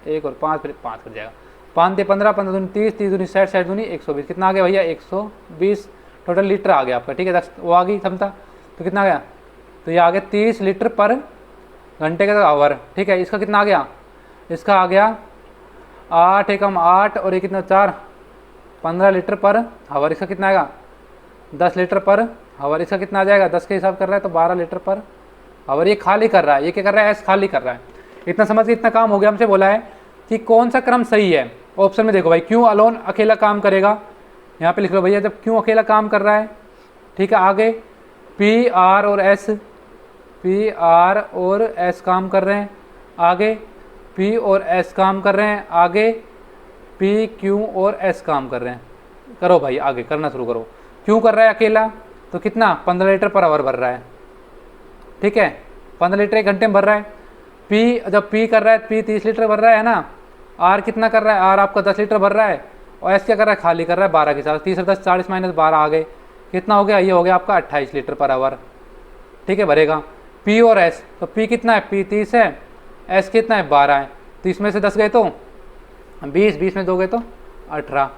A: 1 और 5, फिर 5 कट जाएगा। 5 दे 15, 15 दूनी 30, 30 दूनी 60, 60 दूनी 120, कितना आ गया भैया 120 टोटल लीटर आ गया आपका, ठीक है। वो आ गई क्षमता, तो कितना आ गया, तो ये आ गया 30 लीटर पर घंटे का आवर, ठीक है। इसका कितना आ गया, इसका आ गया 8 एकम 8 और ये कितना 4, 15 लीटर पर आवर। इसका कितना आएगा 10 लीटर पर आवर। इसका कितना आ जाएगा, 10 के हिसाब कर रहा है तो 12 लीटर पर आवर। ये खाली कर रहा है, ये क्या कर रहा है, एस खाली कर रहा है। इतना समझ के इतना काम हो गया। हमसे बोला है कि कौन सा क्रम सही है। ऑप्शन में देखो भाई, क्यों अलोन अकेला काम करेगा, यहाँ पे लिख लो भैया जब क्यों अकेला काम कर रहा है, ठीक है। आगे पी आर और एस, पी आर और एस काम कर रहे हैं, आगे पी और एस काम कर रहे हैं, आगे पी क्यू और एस काम कर रहे हैं। करो भाई आगे करना शुरू करो। क्यों कर रहा है अकेला, तो कितना 15 लीटर पर आवर भर रहा है, ठीक है। 15 लीटर 1 घंटे में भर रहा है। पी जब पी कर रहा है, पी 30 लीटर भर रहा है ना। आर कितना कर रहा है, आर आपका 10 लीटर भर रहा है। और एस क्या कर रहा है, खाली कर रहा है 12 के साथ। 30 और 10 40 माइनस 12 आ गए, कितना हो गया, ये हो गया आपका 28 लीटर पर आवर, ठीक है भरेगा। पी और एस, तो पी कितना है, पी 30 है, एस कितना है 12 है। 30 में से 10 गए तो 20, 20 में 2 गए तो 18,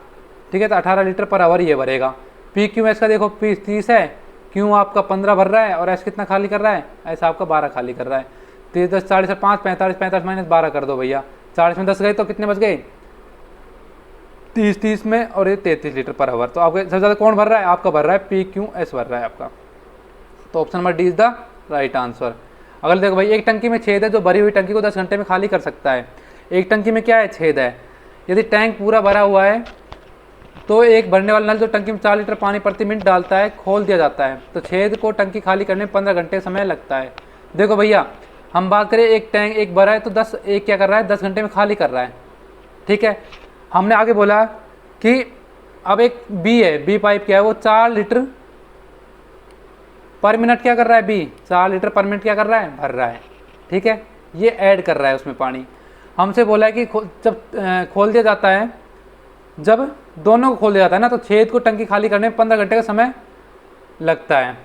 A: ठीक है। तो 18 लीटर पर आवर ये भरेगा। पी क्यू एस का देखो, पी 30 है, क्यों आपका 15 भर रहा है और एस कितना खाली कर रहा है, ऐसा आपका 12 खाली कर रहा है। 30 10 40 और 5 45, 45 माइनस 12 कर दो भैया। 40 में 10 गए तो कितने बच गए, 30 30 में, और ये 33 लीटर पर आवर। तो आपके सबसे ज़्यादा कौन भर रहा है, आपका भर रहा है पी क्यू एस भर रहा है आपका। तो option number D is the right answer. अगर देखो भाई, एक टंकी में छेद है जो भरी हुई टंकी को 10 घंटे में खाली कर सकता है। एक टंकी में क्या है, छेद है। यदि टैंक पूरा भरा हुआ है तो एक भरने वाला नल जो टंकी में 4 लीटर पानी प्रति मिनट डालता है खोल दिया जाता है, तो छेद को टंकी खाली करने में 15 घंटे समय लगता है। देखो भैया हम बात करें, एक टैंक एक भरा है तो 10 एक क्या कर रहा है, 10 घंटे में खाली कर रहा है, ठीक है। हमने आगे बोला कि अब एक बी है, बी पाइप क्या है, वो 4 लीटर पर मिनट क्या कर रहा है, बी 4 लीटर पर मिनट क्या कर रहा है, भर रहा है, ठीक है। ये ऐड कर रहा है उसमें पानी। हमसे बोला है कि जब खोल दिया जाता है, जब दोनों को खोल दिया जाता है ना, तो छेद को टंकी खाली करने में 15 घंटे का समय लगता है।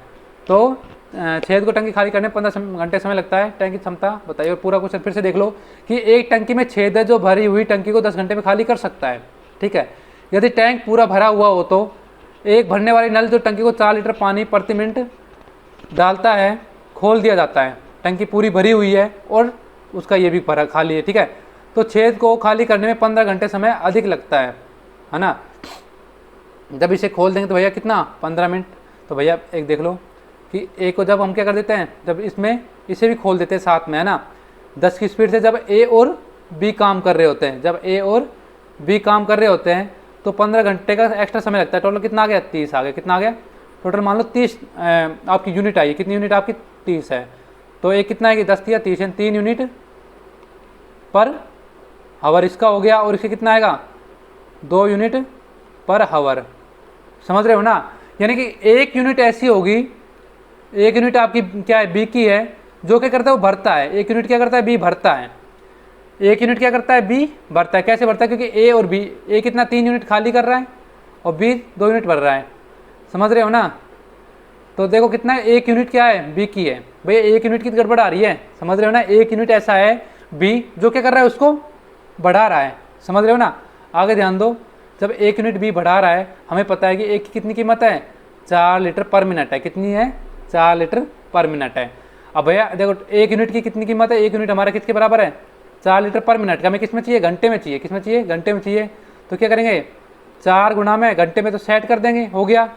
A: तो छेद को टंकी खाली करने में 15 घंटे समय लगता है। टैंक की क्षमता बताइए। और पूरा क्वेश्चन फिर से देख लो कि एक टंकी में छेद है जो भरी हुई टंकी को 10 घंटे में खाली कर सकता है, ठीक है। यदि टैंक पूरा भरा हुआ हो तो एक भरने वाली नल जो टंकी को 4 लीटर पानी प्रति मिनट डालता है खोल दिया जाता है। टंकी पूरी भरी हुई है और उसका ये भी भरा खाली है, ठीक है। तो छेद को खाली करने में 15 घंटे समय अधिक लगता है ना। जब इसे खोल देंगे तो भैया कितना 15 मिनट। तो भैया एक देख लो कि एक को जब हम क्या कर देते हैं, जब इसमें इसे भी खोल देते हैं साथ में, है ना, 10 की स्पीड से जब ए और बी काम कर रहे होते हैं, जब ए और बी काम कर रहे होते हैं तो 15 घंटे का एक्स्ट्रा समय लगता है। टोटल कितना आ गया? 30 आ गया। कितना आ गया? टोटल मान लो 30 आपकी यूनिट आई। कितनी यूनिट आपकी? 30 है। तो एक कितना आएगी? 10 या 30 है, 3 यूनिट पर हावर इसका हो गया। और इसके कितना आएगा? 2 यूनिट पर हावर। समझ रहे हो ना? यानी कि एक यूनिट ऐसी होगी, एक यूनिट आपकी क्या है? बी की है, जो क्या करता है? वो भरता है। एक यूनिट क्या करता है? बी भरता है। एक यूनिट क्या करता है? बी भरता है। कैसे भरता है? क्योंकि ए और बी, ए कितना 3 यूनिट खाली कर रहा है और बी 2 यूनिट भर रहा है। समझ रहे हो ना? तो देखो कितना है? एक यूनिट क्या है? बी की है। भैया एक यूनिट की गड़बड़ आ रही है। समझ रहे हो ना? एक यूनिट ऐसा है बी जो क्या कर रहा है? उसको बढ़ा रहा है। समझ रहे हो ना? आगे ध्यान दो, जब एक यूनिट बी बढ़ा रहा है, हमें पता है कि एक की कितनी कीमत है? 4 लीटर पर मिनट है। कितनी है? 4 लीटर पर मिनट है। अब भैया देखो एक यूनिट की कितनी कीमत है? एक यूनिट हमारा किसके बराबर है? 4 लीटर पर मिनट का। हमें किस में चाहिए? घंटे में चाहिए। किस में चाहिए? घंटे में चाहिए। तो क्या करेंगे? 4 गुणा में घंटे में तो सेट कर देंगे, हो गया।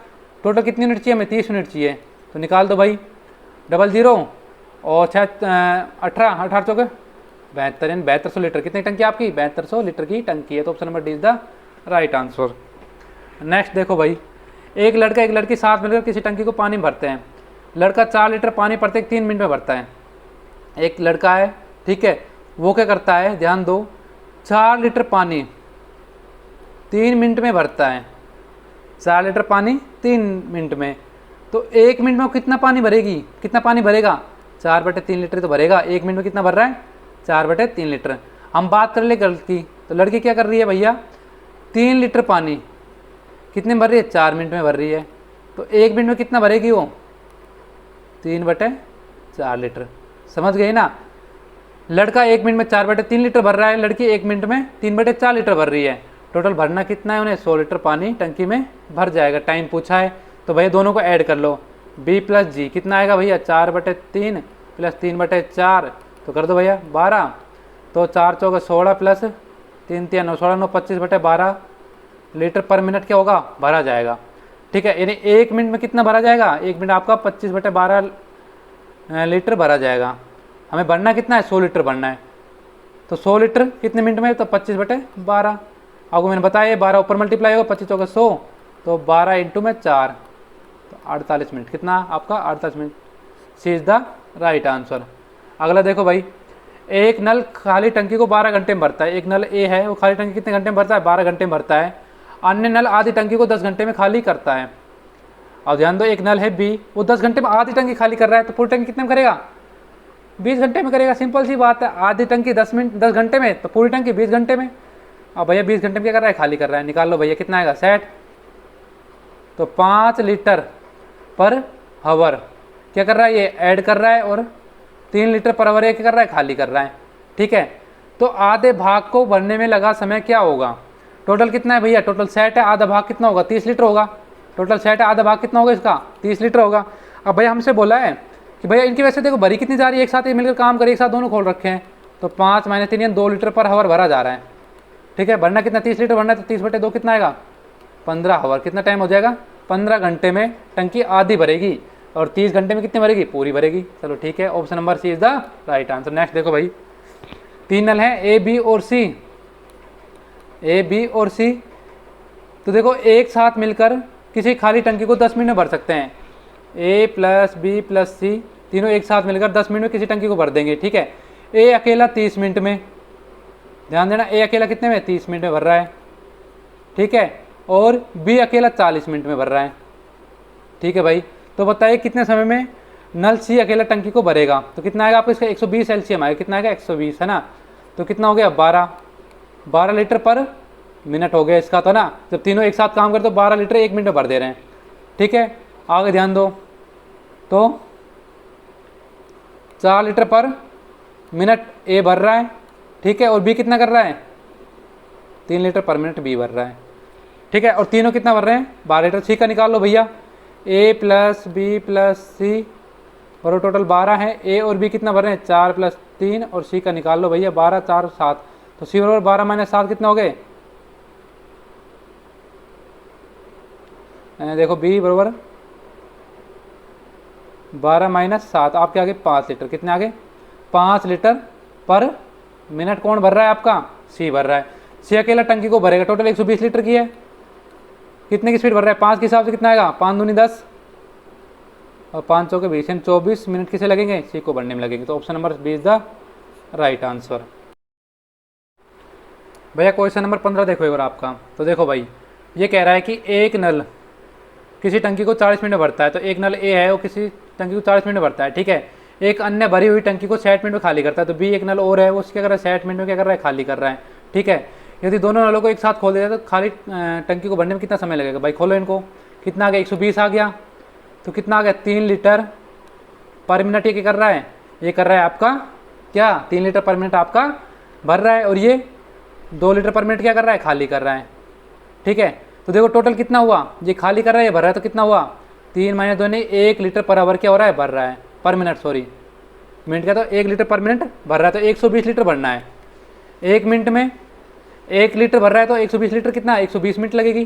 A: टोटल कितनी यूनिट चाहिए? हमें 30 यूनिट चाहिए। तो निकाल दो भाई, 00 और 18 चौके 72, 7200 लीटर। कितनी टंकी आपकी? 7200 लीटर की टंकी है। तो option number D is the right answer. Next देखो भाई, एक लड़का एक लड़की साथ मिलकर किसी टंकी को पानी भरते हैं। लड़का 4 लीटर पानी प्रत्येक 3 मिनट में भरता है। एक लड़का है, ठीक है, वो क्या करता है? ध्यान दो, 4 लीटर पानी 3 मिनट में भरता है। 4 लीटर पानी 3 मिनट में, तो 1 मिनट में वो कितना पानी भरेगी? कितना पानी भरेगा? 4/3 लीटर तो भरेगा। 1 मिनट में कितना भर रहा है? 4/3 लीटर। हम बात कर ले गर्ल की, तो लड़की क्या कर रही है भैया? 3 लीटर पानी कितने में भर रही है? 4 मिनट में भर रही है। तो 1 मिनट में कितना भरेगी वो? 3/4 लीटर। समझ गए ना? लड़का 1 मिनट में 4/3 लीटर भर रहा है, लड़की 1 मिनट में 3/4 लीटर भर रही है। टोटल भरना कितना है उन्हें? 100 लीटर पानी टंकी में भर जाएगा। टाइम पूछा है तो भैया दोनों को ऐड कर लो, बी प्लस जी। कितना आएगा भैया? 4/3 प्लस 3/4, तो कर दो भैया 12। तो 4 चौके 16 प्लस 3 3 9 16 9 25/12 लीटर पर मिनट क्या होगा? भरा जाएगा। ठीक है, यानी 1 मिनट में कितना भरा जाएगा? 1 मिनट आपका 25/12 लीटर भरा जाएगा। हमें भरना कितना है? 100 लीटर भरना है। तो 100 लीटर कितने मिनट में? तो 25/12। आपको मैंने बताया 12 ऊपर मल्टीप्लाई होगा, 25 चौके 100, तो 12 इंटू में 4, तो 48 मिनट। कितना आपका? 48 minute. C is the right answer. अगला देखो भाई, एक नल खाली टंकी को 12 घंटे में भरता है। एक नल ए है, वो खाली टंकी कितने घंटे में भरता है? 12 घंटे में भरता है। अन्य नल आधी टंकी को 10 घंटे में खाली करता है। और ध्यान दो, एक नल है बी, वो 10 घंटे में आधी टंकी खाली कर रहा है, तो पूरी टंकी कितने में करेगा? 20 घंटे में करेगा। सिंपल सी बात है, आधी टंकी 10 घंटे में, तो पूरी टंकी 20 घंटे में। अब भैया 20 घंटे में क्या कर रहा है? खाली कर रहा है। निकाल लो भैया कितना आएगा? सेट। तो 5 लीटर पर हावर क्या कर रहा है? ये ऐड कर रहा है, और 3 लीटर पर हावर ये क्या कर रहा है? खाली कर रहा है। ठीक है, तो आधे भाग को भरने में लगा समय क्या होगा? टोटल कितना है भैया? टोटल सेट है, आधा भाग कितना होगा? 30 लीटर होगा। टोटल सेट है, आधा भाग कितना होगा इसका? 30 लीटर होगा। अब भैया हमसे बोला है कि भैया इनकी वजह से देखो भरी कितनी जा रही है, एक साथ ये मिलकर काम करे, एक साथ दोनों खोल रखे हैं, तो 5 - 3 यानी 2 लीटर पर हावर भरा जा रहा है। ठीक है, भरना कितना? 30 लीटर भरना है, तो 30/2 कितना आएगा? 15 हावर। कितना टाइम हो जाएगा? 15 घंटे में टंकी आधी भरेगी, और 30 घंटे में कितनी भरेगी? पूरी भरेगी। चलो ठीक है, option number c is the right answer. Next देखो भाई, 3 नल हैं ए बी और सी। ए बी और सी, तो देखो एक साथ मिलकर किसी खाली टंकी को 10 मिनट में भर सकते हैं। ए प्लस बी प्लस सी तीनों एक साथ मिलकर 10 मिनट में किसी टंकी को भर देंगे। ठीक है, ए अकेला 30 मिनट में, ध्यान देना, ए अकेला कितने में? 30 मिनट में भर रहा है। ठीक है, और बी अकेला 40 मिनट में भर रहा है। ठीक है भाई, तो बताइए कितने समय में नल सी अकेला टंकी को भरेगा? तो कितना आएगा आपको? इसका 120 एलसीएम आएगा। कितना आएगा? 120 है ना। तो कितना हो गया? 12 लीटर पर मिनट हो गया इसका। तो ना, जब तीनों एक साथ काम करते तो 12 लीटर 1 मिनट में भर दे रहे हैं। ठीक है, आगे ध्यान दो, तो 4 लीटर पर मिनट ए भर रहा है। ठीक है, और बी कितना कर रहा है? 3 लीटर पर मिनट बी भर रहा है। ठीक है, और तीनों कितना भर रहे हैं? 12 लीटर। सी का निकाल लो भैया, ए प्लस बी प्लस सी, और टोटल 12 है। ए और बी कितना भर रहे हैं? 4 + 3, और सी का निकाल लो भैया, 12 4 7, तो सी बराबर 12 - 7 कितना हो गए? देखो बी बराबर 12 - 7, आपके आगे 5 लीटर। कितने आगे? 5 लीटर पर मिनट कौन भर रहा है आपका, सी भर रहा है। सी अकेला टंकी को भरेगा, टोटल 120 लीटर की है, कितने की स्पीड भर रहा है, 5 के हिसाब से कितना आएगा, 5 दूनी 10 और 5 चौके 20 यानी 24 मिनट किसे लगेंगे, सी को भरने में लगेंगे। तो option number b is the right answer. भैया क्वेश्चन नंबर 15 देखो एक बार आपका। तो देखो भाई ये कह रहा है कि एक नल किसी टंकी को 40 मिनट में भरता है। तो एक नल ए है वो किसी टंकी को 40 मिनट में भरता है, ठीक है। एक अन्य भरी हुई टंकी को 60 मिनट में खाली करता है। तो बी एक नल और है वो क्या कर रहा है, 60 मिनट में क्या कर रहा है, खाली कर रहा है, ठीक है। यदि दोनों नलों को एक साथ खोल दिया तो खाली टंकी को भरने में कितना समय लगेगा, भाई खोलो इनको, कितना आ गया 120 आ गया, तो कितना आ गया 3 लीटर पर मिनट। ये क्या कर रहा है, ये कर रहा है आपका क्या 3 लीटर पर मिनट आपका भर रहा है, और ये 2 लीटर पर मिनट क्या कर रहा है, खाली कर रहा है, ठीक है। तो देखो टोटल कितना हुआ, ये खाली कर रहा है ये भर रहा है, तो कितना हुआ 3 - 2 नहीं 1 लीटर पर आवर क्या हो रहा है, भर रहा है, पर मिनट सॉरी मिनट क्या, तो 1 लीटर पर मिनट भर रहा है। तो 120 लीटर भरना है, 1 मिनट में 1 लीटर भर रहा है, तो 120 लीटर कितना 120 मिनट लगेगी,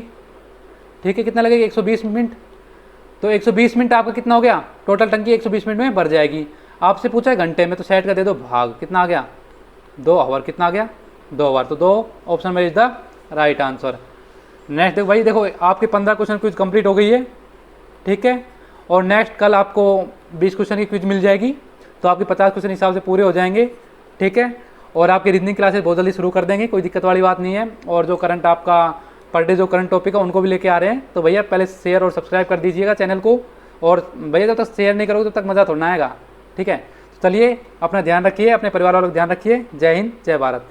A: ठीक है। कितना लगेगी 120 मिनट, तो 120 मिनट आपका कितना हो गया, टोटल टंकी 120 मिनट में भर जाएगी। आपसे पूछा है घंटे में, तो 60 का दे दो भाग, कितना आ गया 2 आवर, कितना आ गया 2 आवर। तो 2 ऑप्शन में is the right answer. Next देखो भाई, देखो आपके 15 क्वेश्चन क्विज कंप्लीट हो गई है, ठीक है। और नेक्स्ट कल आपको 20 क्वेश्चन की क्विज मिल जाएगी, तो आपके 50 क्वेश्चन हिसाब से पूरे हो जाएंगे, ठीक है। और आपकी रीजनिंग क्लासेस बहुत जल्दी शुरू कर देंगे, कोई दिक्कत वाली बात नहीं है। और जो करंट आपका पर डे जो करंट टॉपिक है उनको भी लेके आ रहे हैं। तो भैया पहले शेयर और सब्सक्राइब कर दीजिएगा चैनल को, और भैया जब तक शेयर नहीं करोगे तब तक मज़ा थोड़ा ना आएगा, ठीक है। चलिए अपना ध्यान रखिए, अपने परिवार वालों का ध्यान रखिए। जय हिंद, जय भारत।